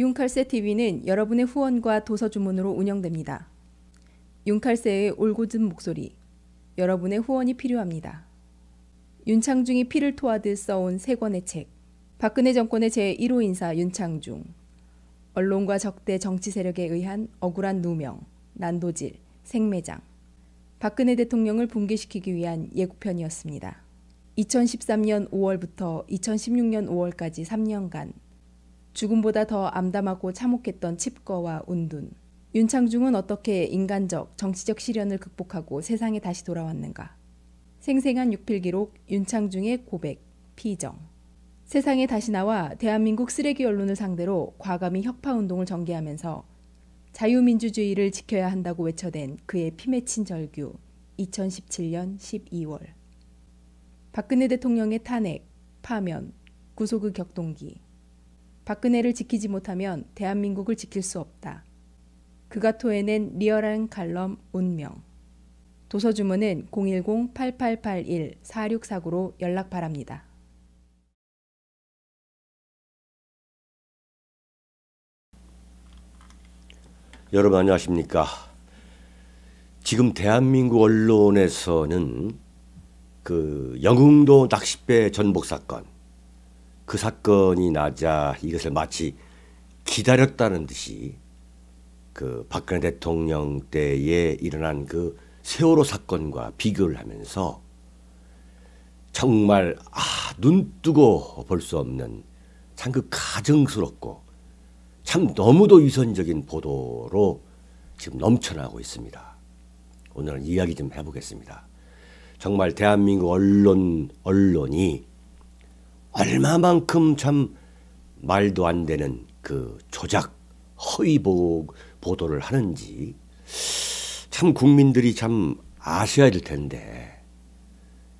윤칼세 TV는 여러분의 후원과 도서 주문으로 운영됩니다. 윤칼세의 올곧은 목소리, 여러분의 후원이 필요합니다. 윤창중이 피를 토하듯 써온 세 권의 책, 박근혜 정권의 제1호 인사 윤창중, 언론과 적대 정치 세력에 의한 억울한 누명, 난도질, 생매장, 박근혜 대통령을 붕괴시키기 위한 예고편이었습니다. 2013년 5월부터 2016년 5월까지 3년간 죽음보다 더 암담하고 참혹했던 칩거와 운둔. 윤창중은 어떻게 인간적, 정치적 시련을 극복하고 세상에 다시 돌아왔는가. 생생한 육필기록 윤창중의 고백, 피정. 세상에 다시 나와 대한민국 쓰레기 언론을 상대로 과감히 혁파운동을 전개하면서 자유민주주의를 지켜야 한다고 외쳐댄 그의 피 맺힌 절규 2017년 12월. 박근혜 대통령의 탄핵, 파면, 구속의 격동기. 박근혜를 지키지 못하면 대한민국을 지킬 수 없다. 그가 토해낸 리얼한 칼럼 운명. 도서 주문은 010-8881-4649로 연락 바랍니다. 여러분 안녕하십니까. 지금 대한민국 언론에서는 그 영흥도 낚싯배 전복 사건, 그 사건이 나자 이것을 마치 기다렸다는 듯이 그 박근혜 대통령 때에 일어난 그 세월호 사건과 비교를 하면서 정말 눈 뜨고 볼 수 없는 참 그 가증스럽고 참 너무도 위선적인 보도로 지금 넘쳐나고 있습니다. 오늘은 이야기 좀 해보겠습니다. 정말 대한민국 언론이 얼마만큼 참 말도 안 되는 그 조작, 허위 보도를 하는지 참 국민들이 참 아셔야 될 텐데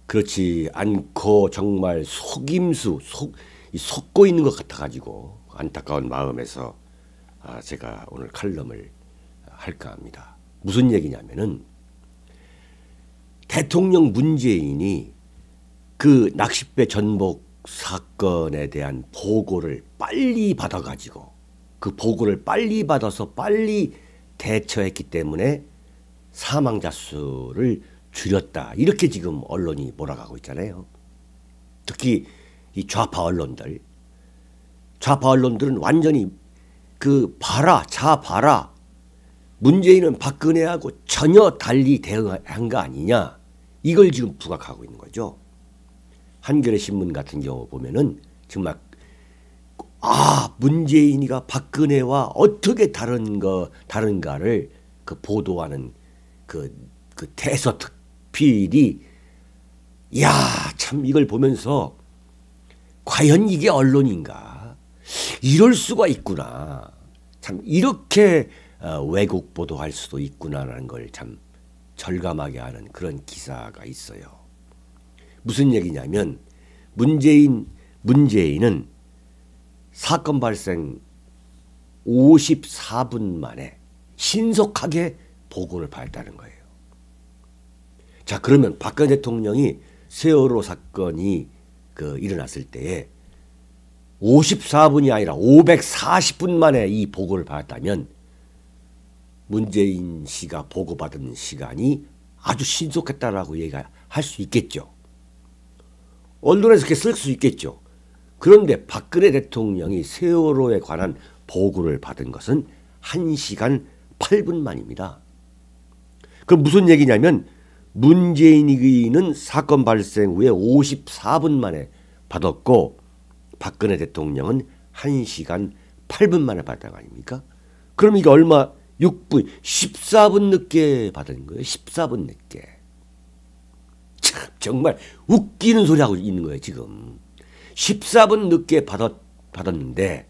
그렇지 않고 정말 속고 있는 것 같아가지고 안타까운 마음에서 제가 오늘 칼럼을 할까 합니다. 무슨 얘기냐면은 대통령 문재인이 그 낚싯배 전복 사건에 대한 보고를 빨리 받아가지고 그 보고를 빨리 받아서 빨리 대처했기 때문에 사망자 수를 줄였다. 이렇게 지금 언론이 몰아가고 있잖아요. 특히 이 좌파 언론들은 완전히 자 봐라. 문재인은 박근혜하고 전혀 달리 대응한 거 아니냐. 이걸 지금 부각하고 있는 거죠. 한겨레 신문 같은 경우 보면은 정말 문재인이가 박근혜와 어떻게 다른가를 그 보도하는 그 대서특필이 참 이걸 보면서 과연 이게 언론인가? 이럴 수가 있구나. 참 이렇게 왜곡 보도할 수도 있구나라는 걸 참 절감하게 하는 그런 기사가 있어요. 무슨 얘기냐면 문재인은 사건 발생 54분 만에 신속하게 보고를 받았다는 거예요. 자, 그러면 박근혜 대통령이 세월호 사건이 일어났을 때에 54분이 아니라 540분 만에 이 보고를 받았다면 문재인 씨가 보고받은 시간이 아주 신속했다라고 얘기할 수 있겠죠. 언론에서 그렇게 쓸 수 있겠죠. 그런데 박근혜 대통령이 세월호에 관한 보고를 받은 것은 1시간 8분 만입니다. 그럼 무슨 얘기냐면 문재인은 사건 발생 후에 54분 만에 받았고 박근혜 대통령은 1시간 8분 만에 받은 거 아닙니까? 그럼 이게 얼마? 6분, 14분 늦게 받은 거예요. 14분 늦게. 참 정말 웃기는 소리 하고 있는 거예요 지금. 14분 늦게 받았는데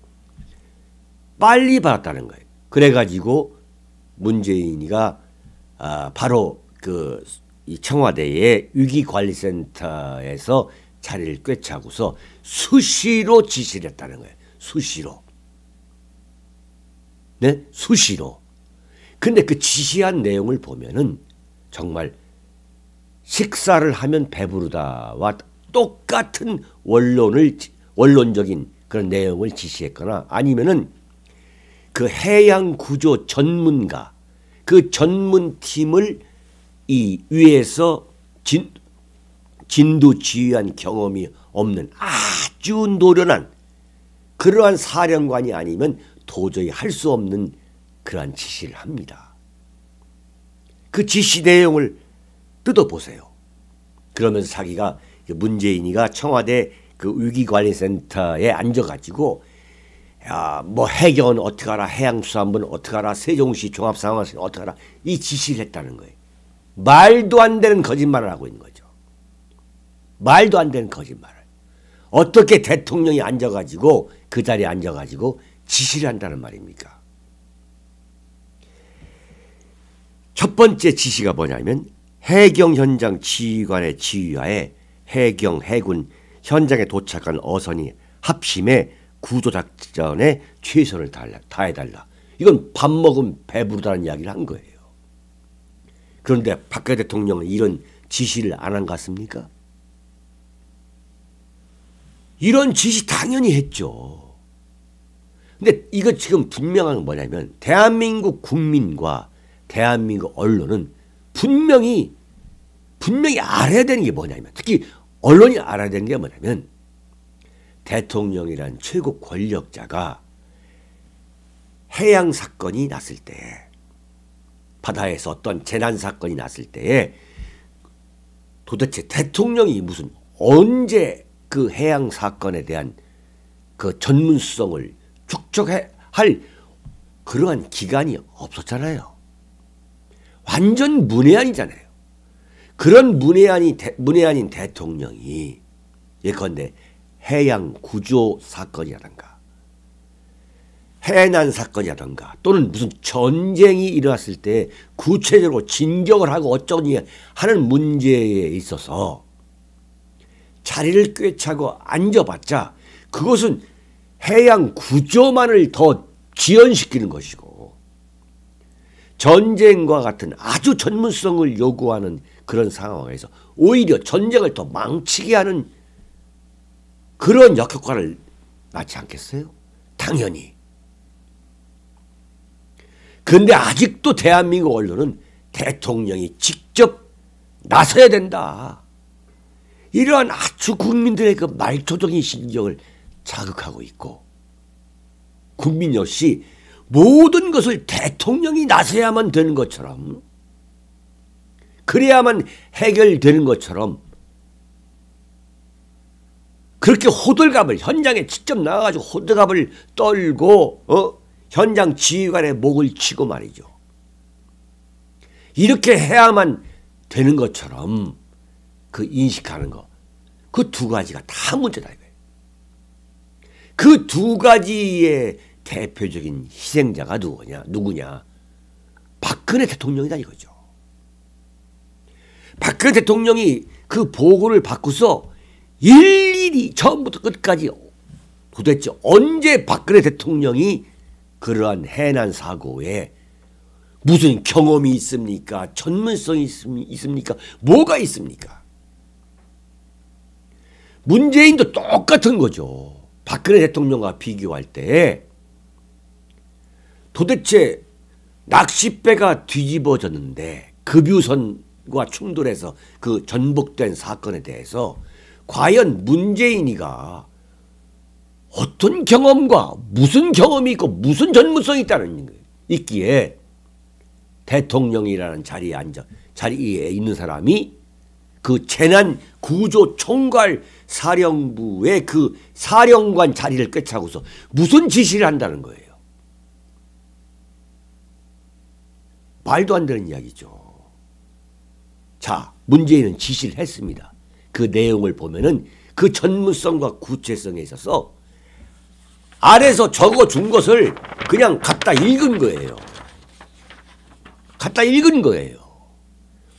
빨리 받았다는 거예요. 그래가지고 문재인이가 바로 이 청와대의 위기관리센터에서 자리를 꿰차고서 수시로 지시를 했다는 거예요. 수시로. 네? 수시로. 근데 그 지시한 내용을 보면은 정말 식사를 하면 배부르다와 똑같은 원론적인 그런 내용을 지시했거나 아니면은 그 해양 구조 전문가, 그 전문팀을 이 위에서 진두지휘한 경험이 없는 아주 노련한 그러한 사령관이 아니면 도저히 할 수 없는 그러한 지시를 합니다. 그 지시 내용을 뜯어보세요. 그러면서 자기가 문재인이가 청와대 그 위기관리센터에 앉아가지고 야, 뭐 해경은 어떻게 하라, 해양수산부는 어떻게 하라, 세종시 종합상황실은 어떻게 하라 이 지시를 했다는 거예요. 말도 안 되는 거짓말을 하고 있는 거죠. 말도 안 되는 거짓말을. 어떻게 대통령이 앉아가지고 그 자리에 앉아가지고 지시를 한다는 말입니까? 첫 번째 지시가 뭐냐면 해경 현장 지휘관의 지휘하에 해경, 해군 현장에 도착한 어선이 합심해 구조작전에 최선을 다해달라. 이건 밥 먹으면 배부르다는 이야기를 한 거예요. 그런데 박근혜 대통령은 이런 지시를 안 한 것 같습니까? 이런 지시 당연히 했죠. 근데 이거 지금 분명한 건 뭐냐면 대한민국 국민과 대한민국 언론은 분명히 알아야 되는 게 뭐냐면 특히 언론이 알아야 되는 게 뭐냐면 대통령이란 최고 권력자가 해양 사건이 났을 때 바다에서 어떤 재난 사건이 났을 때에 도대체 대통령이 무슨 언제 그 해양 사건에 대한 그 전문성을 축적할 그러한 기간이 없었잖아요. 완전 문외한이잖아요. 그런 문외한인 대통령이 예컨대 해양 구조 사건이라든가 해난 사건이라든가 또는 무슨 전쟁이 일어났을 때 구체적으로 진격을 하고 어쩌니 하는 문제에 있어서 자리를 꿰차고 앉아봤자 그것은 해양 구조만을 더 지연시키는 것이고 전쟁과 같은 아주 전문성을 요구하는 그런 상황에서 오히려 전쟁을 더 망치게 하는 그런 역효과를 낳지 않겠어요? 당연히. 그런데 아직도 대한민국 언론은 대통령이 직접 나서야 된다. 이러한 아주 국민들의 그 말초적인 심정을 자극하고 있고 국민 역시 모든 것을 대통령이 나서야만 되는 것처럼 그래야만 해결되는 것처럼 그렇게 호들갑을 현장에 직접 나가가지고 호들갑을 떨고 현장 지휘관의 목을 치고 말이죠. 이렇게 해야만 되는 것처럼 그 인식하는 거. 그 두 가지가 다 문제다 이거예요. 그 두 가지의 대표적인 희생자가 누구냐? 박근혜 대통령이다 이거죠. 박근혜 대통령이 그 보고를 받고서 일일이 처음부터 끝까지 도대체 언제 박근혜 대통령이 그러한 해난 사고에 무슨 경험이 있습니까? 전문성이 있습니까? 뭐가 있습니까? 문재인도 똑같은 거죠. 박근혜 대통령과 비교할 때 도대체 낚싯배가 뒤집어졌는데 급유선과 충돌해서 그 전복된 사건에 대해서 과연 문재인이가 어떤 경험과 무슨 경험이 있고 무슨 전문성이 있기에 대통령이라는 자리에 있는 사람이 그 재난 구조 총괄 사령부의 그 사령관 자리를 꿰차고서 무슨 지시를 한다는 거예요. 말도 안 되는 이야기죠. 자, 문재인은 지시를 했습니다. 그 내용을 보면은 그 전문성과 구체성에 있어서 아래서 적어준 것을 그냥 갖다 읽은 거예요. 갖다 읽은 거예요.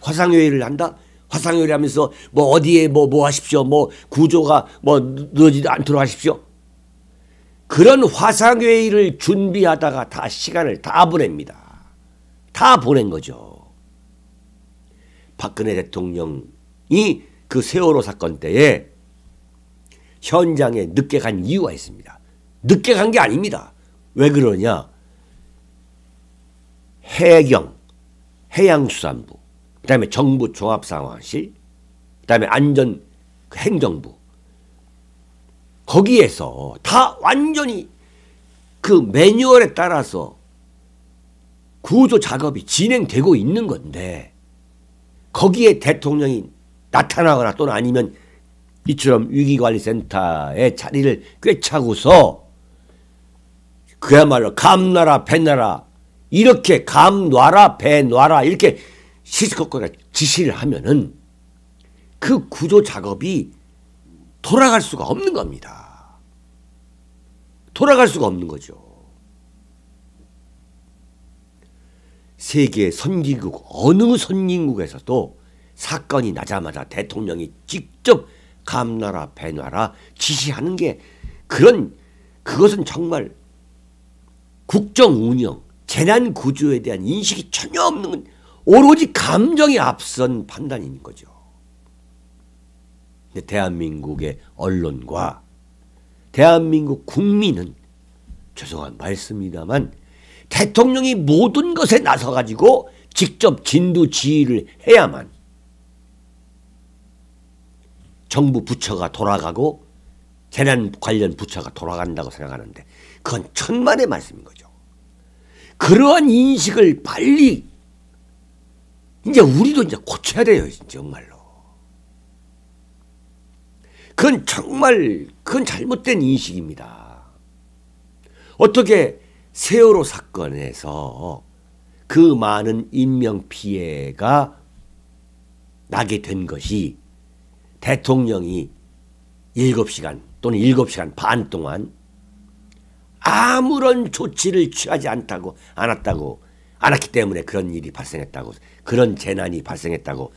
화상회의를 한다? 화상회의를 하면서 뭐 어디에 뭐 하십시오. 뭐 구조가 뭐 늦어지지 않도록 하십시오. 그런 화상회의를 준비하다가 다 시간을 다 보냅니다. 다 보낸 거죠. 박근혜 대통령이 그 세월호 사건 때에 현장에 늦게 간 이유가 있습니다. 늦게 간 게 아닙니다. 왜 그러냐? 해경, 해양수산부, 그 다음에 정부 종합상황실, 그 다음에 행정부, 거기에서 다 완전히 그 매뉴얼에 따라서 구조 작업이 진행되고 있는 건데, 거기에 대통령이 나타나거나 또는 아니면 이처럼 위기관리센터의 자리를 꿰차고서 그야말로 감나라 배나라, 이렇게 감 놔라 배 놔라 이렇게 시시콜콜 지시를 하면은 그 구조 작업이 돌아갈 수가 없는 겁니다. 돌아갈 수가 없는 거죠. 세계 선진국 어느 선진국에서도 사건이 나자마자 대통령이 직접 감나라 배놔라 지시하는 게 그것은 정말 국정 운영, 재난 구조에 대한 인식이 전혀 없는, 오로지 감정이 앞선 판단인 거죠. 근데 대한민국의 언론과 대한민국 국민은, 죄송한 말씀입니다만, 대통령이 모든 것에 나서가지고 직접 진두지휘를 해야만 정부 부처가 돌아가고 재난 관련 부처가 돌아간다고 생각하는데, 그건 천만의 말씀인 거죠. 그러한 인식을 빨리 이제 우리도 이제 고쳐야 돼요. 정말로. 그건 잘못된 인식입니다. 어떻게 세월호 사건에서 그 많은 인명 피해가 나게 된 것이 대통령이 7시간 또는 7시간 반 동안 아무런 조치를 취하지 않았기 때문에 그런 일이 발생했다고, 그런 재난이 발생했다고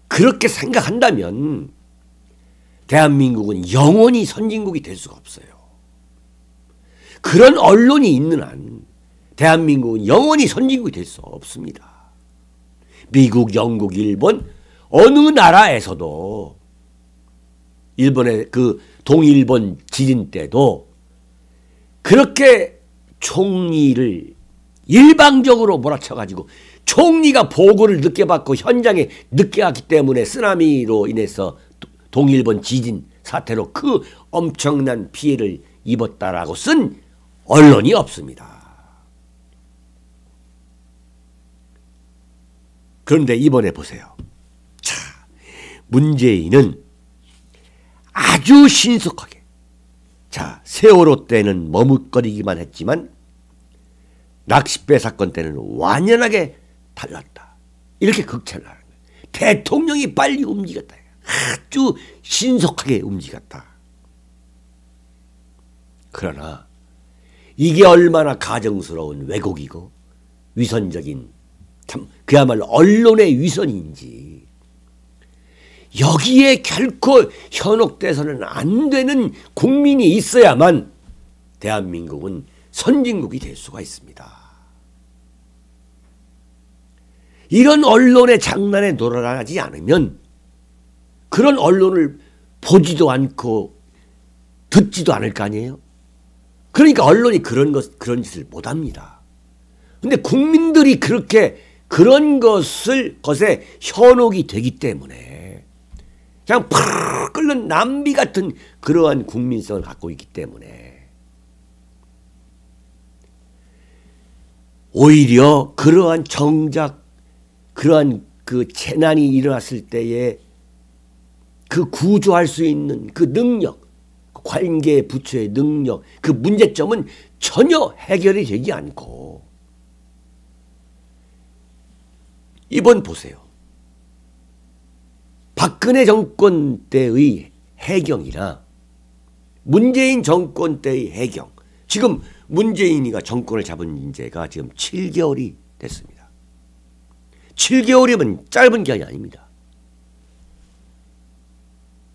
그렇게 생각한다면 대한민국은 영원히 선진국이 될 수가 없어요. 그런 언론이 있는 한 대한민국은 영원히 선진국이 될 수 없습니다. 미국, 영국, 일본 어느 나라에서도 일본의 그 동일본 지진 때도 그렇게 총리를 일방적으로 몰아쳐가지고 총리가 보고를 늦게 받고 현장에 늦게 왔기 때문에 쓰나미로 인해서 동일본 지진 사태로 그 엄청난 피해를 입었다라고 쓴 언론이 없습니다. 그런데 이번에 보세요. 자, 문재인은 아주 신속하게, 자, 세월호 때는 머뭇거리기만 했지만 낚싯배 사건 때는 완연하게 달랐다. 이렇게 극찬을 하는 거예요. 대통령이 빨리 움직였다. 아주 신속하게 움직였다. 그러나 이게 얼마나 가정스러운 왜곡이고 위선적인, 참 그야말로 언론의 위선인지, 여기에 결코 현혹돼서는 안 되는 국민이 있어야만 대한민국은 선진국이 될 수가 있습니다. 이런 언론의 장난에 놀아나지 않으면 그런 언론을 보지도 않고 듣지도 않을 거 아니에요. 그러니까 언론이 그런 짓을 못합니다. 근데 국민들이 그렇게 그런 것에 현혹이 되기 때문에 그냥 팍 끓는 남비 같은 그러한 국민성을 갖고 있기 때문에 오히려 그러한 그 재난이 일어났을 때에 그 구조할 수 있는 그 능력, 관계 부처의 능력, 그 문제점은 전혀 해결이 되지 않고, 이번 보세요. 박근혜 정권 때의 해경이나 문재인 정권 때의 해경, 지금 문재인이가 정권을 잡은 지가 지금 7개월이 됐습니다. 7개월이면 짧은 기간이 아닙니다.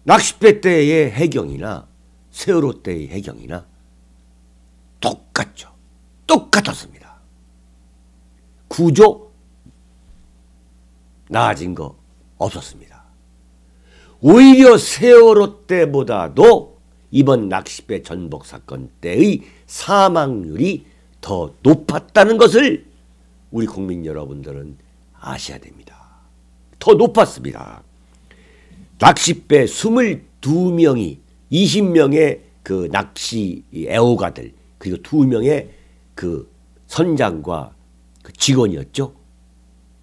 낚싯배 때의 해경이나 세월호 때의 해경이나 똑같죠. 똑같았습니다. 구조 나아진 거 없었습니다. 오히려 세월호 때보다도 이번 낚싯배 전복 사건 때의 사망률이 더 높았다는 것을 우리 국민 여러분들은 아셔야 됩니다. 더 높았습니다. 낚싯배 22명이 20명의 그 낚시 애호가들 그리고 2명의 그 선장과 그 직원이었죠.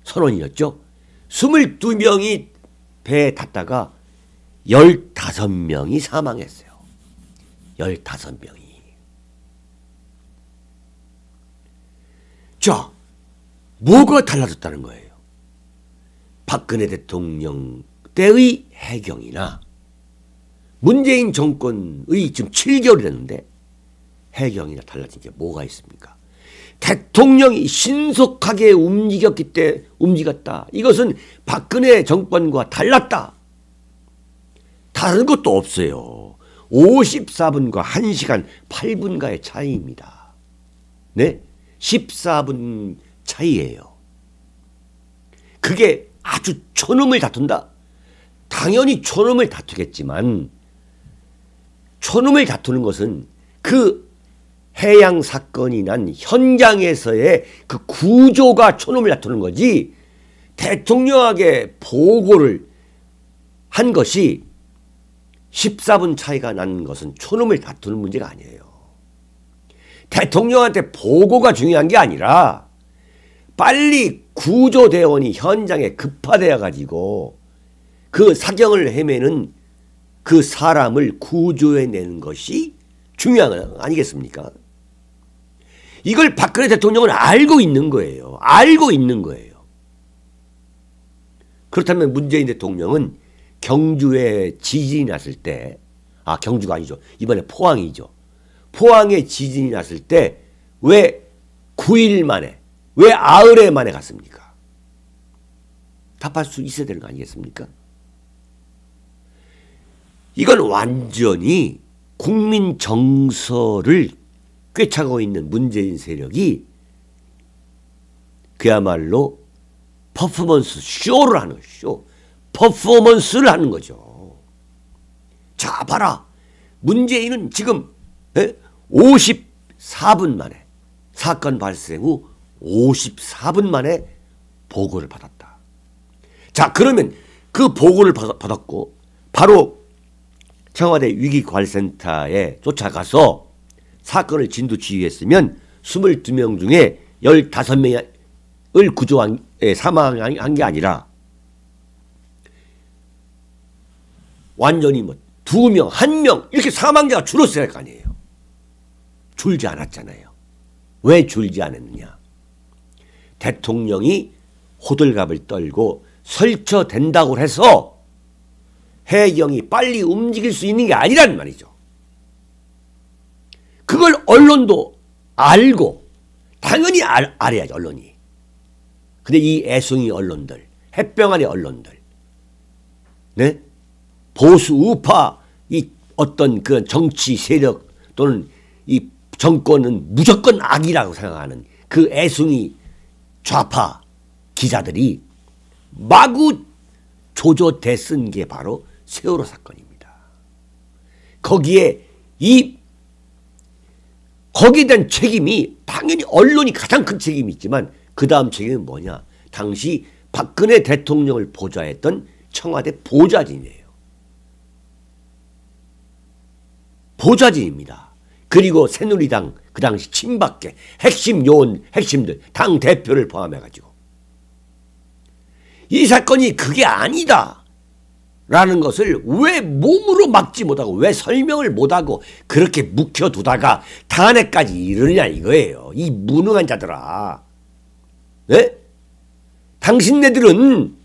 선원이었죠. 22명이 배에 탔다가 15명이 사망했어요. 15명이. 자, 뭐가 달라졌다는 거예요? 박근혜 대통령 때의 해경이나 문재인 정권의 지금 7개월이 됐는데 해경이나 달라진 게 뭐가 있습니까? 대통령이 신속하게 움직였다. 이것은 박근혜 정권과 달랐다. 다른 것도 없어요. 54분과 1시간 8분가의 차이입니다. 네? 14분 차이예요. 그게 아주 촌음을 다툰다? 당연히 촌음을 다투겠지만 촌음을 다투는 것은 그 해양 사건이 난 현장에서의 그 구조가 촌음을 다투는 거지 대통령에게 보고를 한 것이 14분 차이가 난 것은 촌음을 다투는 문제가 아니에요. 대통령한테 보고가 중요한 게 아니라 빨리 구조대원이 현장에 급파되어 가지고 그 사경을 헤매는 그 사람을 구조해내는 것이 중요한 거 아니겠습니까? 이걸 박근혜 대통령은 알고 있는 거예요. 알고 있는 거예요. 그렇다면 문재인 대통령은 경주에 지진이 났을 때, 경주가 아니죠. 이번에 포항이죠. 포항에 지진이 났을 때 왜 9일 만에, 왜 아흘에 만에 갔습니까? 답할 수 있어야 되는 거 아니겠습니까? 이건 완전히 국민 정서를 꿰차고 있는 문재인 세력이 그야말로 퍼포먼스 쇼를 하는 쇼. 퍼포먼스를 하는 거죠. 자, 봐라. 문재인은 지금 54분 만에 사건 발생 후 54분 만에 보고를 받았다. 자, 그러면 그 보고를 받았고 바로 청와대 위기관리센터에 쫓아가서 사건을 진두지휘했으면 22명 중에 15명을 구조한 사망한 게 아니라 완전히 뭐 2명, 1명 이렇게 사망자가 줄었어야 할 거 아니에요. 줄지 않았잖아요. 왜 줄지 않았느냐? 대통령이 호들갑을 떨고 설쳐된다고 해서 해경이 빨리 움직일 수 있는 게 아니란 말이죠. 그걸 언론도 알고 당연히 알아야죠. 언론이. 근데 이 애송이 언론들, 햇병아리 언론들, 네? 보수 우파 이 어떤 그런 정치 세력 또는 이 정권은 무조건 악이라고 생각하는 그 애송이 좌파 기자들이 마구 조조대 쓴 게 바로 세월호 사건입니다. 거기에 대한 책임이 당연히 언론이 가장 큰 책임이 있지만 그 다음 책임은 뭐냐? 당시 박근혜 대통령을 보좌했던 청와대 보좌진이에요. 보좌진입니다. 그리고 새누리당 그 당시 친박계 핵심 요원 핵심들 당 대표를 포함해가지고 이 사건이 그게 아니다 라는 것을 왜 몸으로 막지 못하고 왜 설명을 못하고 그렇게 묵혀두다가 탄핵까지 이르느냐 이거예요. 이 무능한 자들아. 네? 당신네들은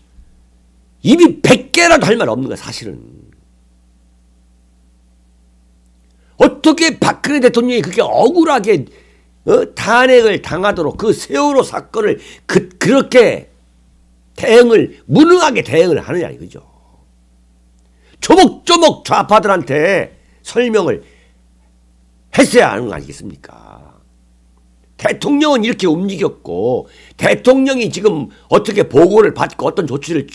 입이 100개라도 할 말 없는 거야 사실은. 어떻게 박근혜 대통령이 그렇게 억울하게 탄핵을 당하도록 그 세월호 사건을 그렇게 무능하게 대응을 하느냐 이거죠. 조목조목 좌파들한테 설명을 했어야 하는 거 아니겠습니까? 대통령은 이렇게 움직였고 대통령이 지금 어떻게 보고를 받고 어떤 조치를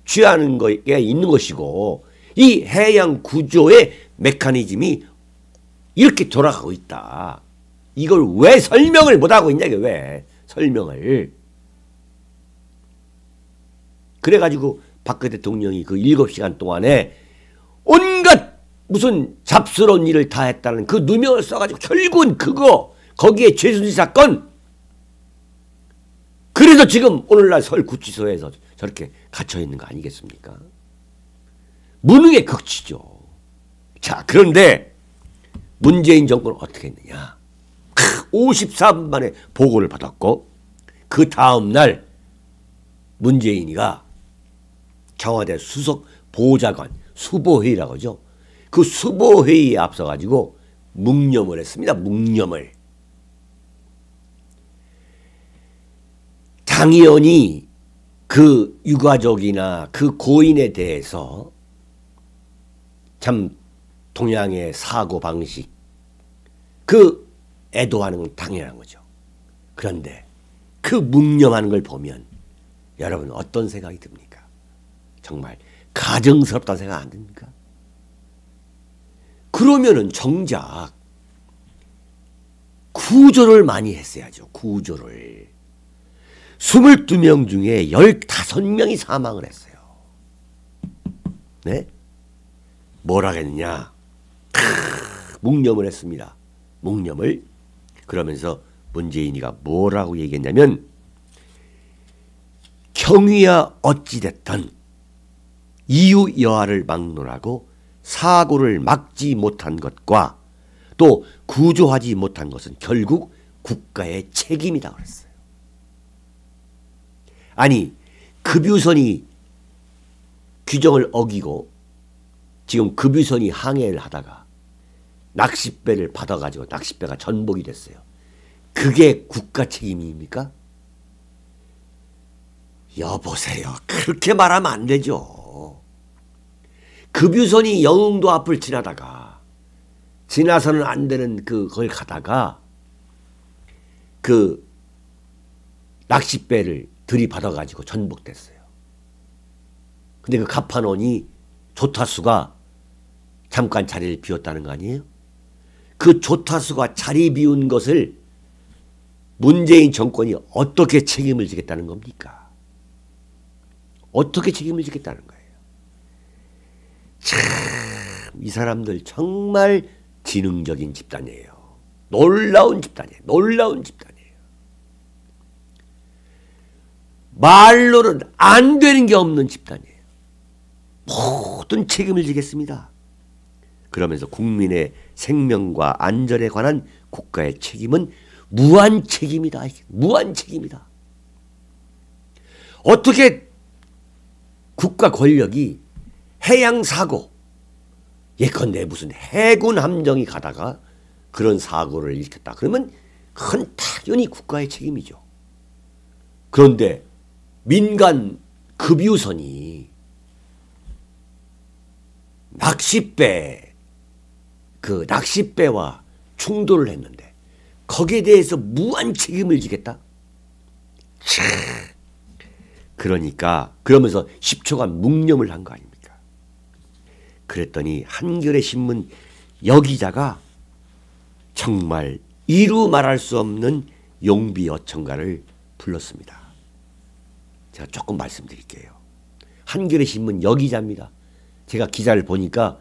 취하는 거에 있는 것이고 이 해양 구조의 메커니즘이 이렇게 돌아가고 있다. 이걸 왜 설명을 못하고 있냐, 왜 설명을. 그래가지고 박근혜 대통령이 그 7시간 동안에 온갖 무슨 잡스러운 일을 다 했다는 그 누명을 써가지고 결국은 거기에 최순실 사건, 그래서 지금 오늘날 서울구치소에서 저렇게 갇혀있는 거 아니겠습니까? 무능의 극치죠. 자, 그런데 문재인 정권은 어떻게 했느냐. 54분 만에 보고를 받았고 그 다음날 문재인이가 청와대 수석 보좌관 수보회의라고 하죠. 그 수보회의에 앞서가지고 묵념을 했습니다. 묵념을. 당연히 그 유가족이나 그 고인에 대해서 참 동양의 사고방식, 그 애도하는 건 당연한 거죠. 그런데 그 묵념하는 걸 보면 여러분 어떤 생각이 듭니까? 정말 가증스럽다는 생각 안 듭니까? 그러면은 정작 구조를 많이 했어야죠. 구조를. 22명 중에 15명이 사망을 했어요. 네? 뭐라 했느냐? 묵념을 했습니다. 묵념을. 그러면서 문재인이가 뭐라고 얘기했냐면, 경위야 어찌됐든 이유 여하를 막론하고 사고를 막지 못한 것과 또 구조하지 못한 것은 결국 국가의 책임이다 그랬어요. 아니, 급유선이 규정을 어기고 지금 급유선이 항해를 하다가 낚싯배를 받아가지고 낚싯배가 전복이 됐어요. 그게 국가 책임입니까? 여보세요. 그렇게 말하면 안 되죠. 급유선이 영흥도 앞을 지나다가 지나서는 안 되는 그걸 가다가 그 낚싯배를 들이받아가지고 전복됐어요. 근데 그 갑판원이 조타수가 잠깐 자리를 비웠다는 거 아니에요? 그 조타수가 자리 비운 것을 문재인 정권이 어떻게 책임을 지겠다는 겁니까? 어떻게 책임을 지겠다는 거예요? 참, 이 사람들 정말 지능적인 집단이에요. 놀라운 집단이에요. 놀라운 집단이에요. 말로는 안 되는 게 없는 집단이에요. 모든 책임을 지겠습니다. 그러면서 국민의 생명과 안전에 관한 국가의 책임은 무한 책임이다. 무한 책임이다. 어떻게 국가 권력이 해양사고, 예컨대 무슨 해군 함정이 가다가 그런 사고를 일으켰다. 그러면 그건 당연히 국가의 책임이죠. 그런데 민간 급유선이 낚싯배와 충돌을 했는데 거기에 대해서 무한 책임을 지겠다? 그러니까 그러면서 10초간 묵념을 한 거 아닙니까? 그랬더니 한겨레 신문 여기자가 정말 이루 말할 수 없는 용비어천가를 불렀습니다. 제가 조금 말씀드릴게요. 한겨레 신문 여기자입니다. 제가 기사를 보니까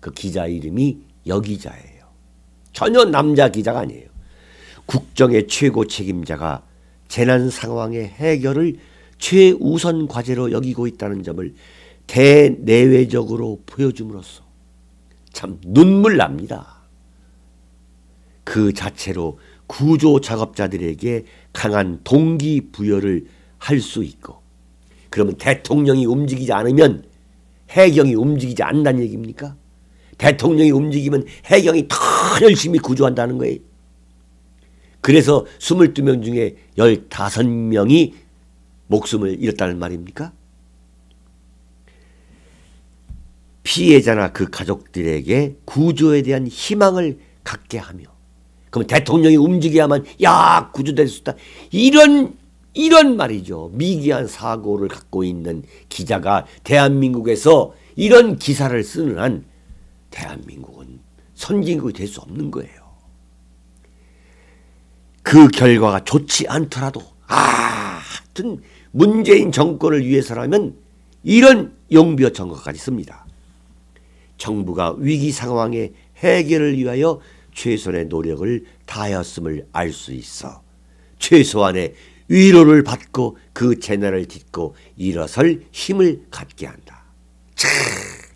그 기자 이름이 여기자예요. 전혀 남자 기자가 아니에요. 국정의 최고 책임자가 재난 상황의 해결을 최우선 과제로 여기고 있다는 점을 대내외적으로 보여줌으로써 참 눈물 납니다. 그 자체로 구조 작업자들에게 강한 동기부여를 할 수 있고, 그러면 대통령이 움직이지 않으면 해경이 움직이지 않는다는 얘기입니까? 대통령이 움직이면 해경이 더 열심히 구조한다는 거예요. 그래서 22명 중에 15명이 목숨을 잃었다는 말입니까? 피해자나 그 가족들에게 구조에 대한 희망을 갖게 하며, 그럼 대통령이 움직여야만 구조될 수 있다. 이런 말이죠. 미개한 사고를 갖고 있는 기자가 대한민국에서 이런 기사를 쓰는 한 대한민국은 선진국이 될 수 없는 거예요. 그 결과가 좋지 않더라도 하여튼 문재인 정권을 위해서라면 이런 용비어 청구까지 씁니다. 정부가 위기 상황의 해결을 위하여 최선의 노력을 다하였음을 알 수 있어 최소한의 위로를 받고 그 재난을 딛고 일어설 힘을 갖게 한다. 참,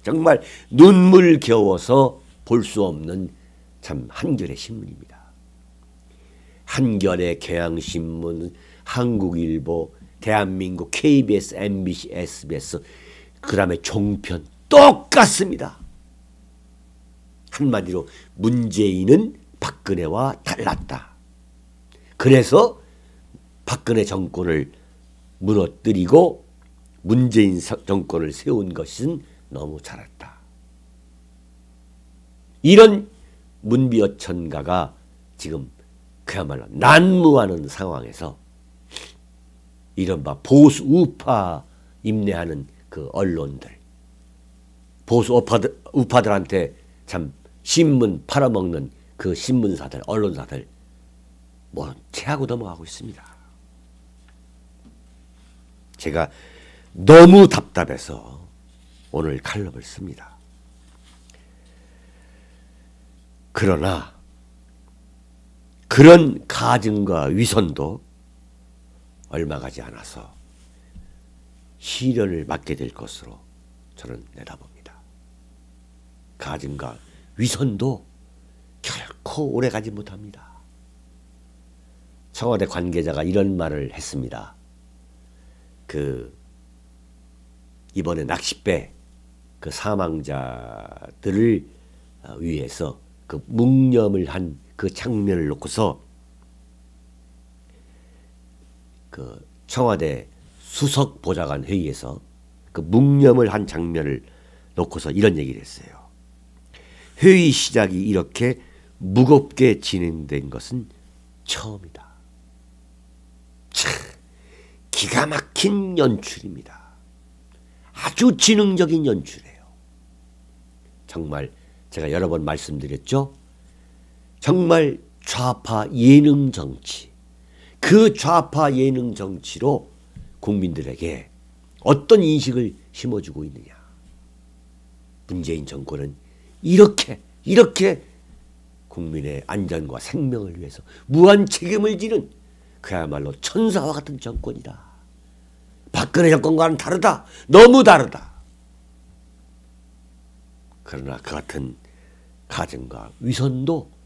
정말 눈물겨워서 볼 수 없는 참 한겨레 신문입니다. 한겨레, 경향신문, 한국일보, 대한민국 KBS, MBC, SBS, 그 다음에 종편 똑같습니다. 한마디로 문재인은 박근혜와 달랐다. 그래서 박근혜 정권을 무너뜨리고 문재인 정권을 세운 것은 너무 잘했다. 이런 문비어천가가 지금 그야말로 난무하는 상황에서 이른바 보수 우파 임내하는 그 언론들, 보수 우파들한테 참 신문 팔아먹는 그 신문사들, 언론사들 뭐 체하고 넘어가고 있습니다. 제가 너무 답답해서 오늘 칼럼을 씁니다. 그러나 그런 가증과 위선도 얼마 가지 않아서 시련을 맞게 될 것으로 저는 내다봅니다. 가증과 위선도 결코 오래가지 못합니다. 청와대 관계자가 이런 말을 했습니다. 이번에 낚싯배 그 사망자들을 위해서 그 묵념을 한 그 장면을 놓고서 그 청와대 수석 보좌관 회의에서 그 묵념을 한 장면을 놓고서 이런 얘기를 했어요. 회의 시작이 이렇게 무겁게 진행된 것은 처음이다. 참 기가 막힌 연출입니다. 아주 지능적인 연출이에요. 정말 제가 여러 번 말씀드렸죠. 정말 좌파 예능 정치, 그 좌파 예능 정치로 국민들에게 어떤 인식을 심어주고 있느냐. 문재인 정권은 이렇게 국민의 안전과 생명을 위해서 무한 책임을 지는 그야말로 천사와 같은 정권이다. 박근혜 정권과는 다르다. 너무 다르다. 그러나 그 같은 가증과 위선도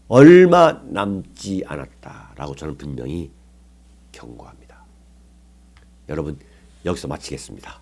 얼마 남지 않았다라고 저는 분명히 경고합니다. 여러분, 여기서 마치겠습니다.